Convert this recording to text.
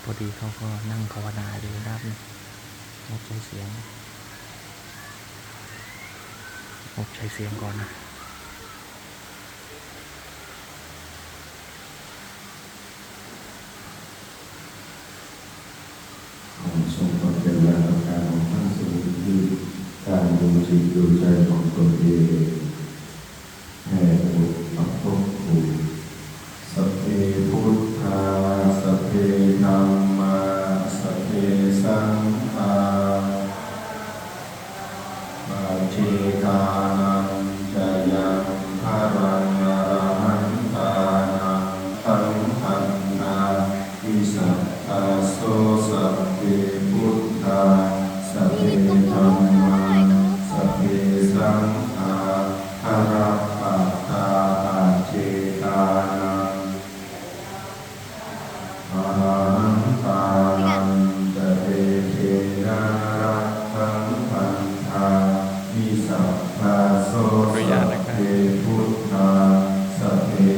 พอดีเขาก็นั่งภาวนาอยู่นะครับงดใช้เสียงงดใช้เสียงก่อนนะทรงความเป็นแรงประการของท่านทรงคือการดูจิตดูใจของตนเองแห่บุญปัพพภูสัพเพพุทธาสัพเพธัมมาสัพเพสังฆาปาเจกานังจายังภารังอรหันตานังตังหันนาอิสัทธาโสสัพเพพุทธาสัพเพธัมมาสัพเพสังฆาภารัปปัตตาปาเจกานังปา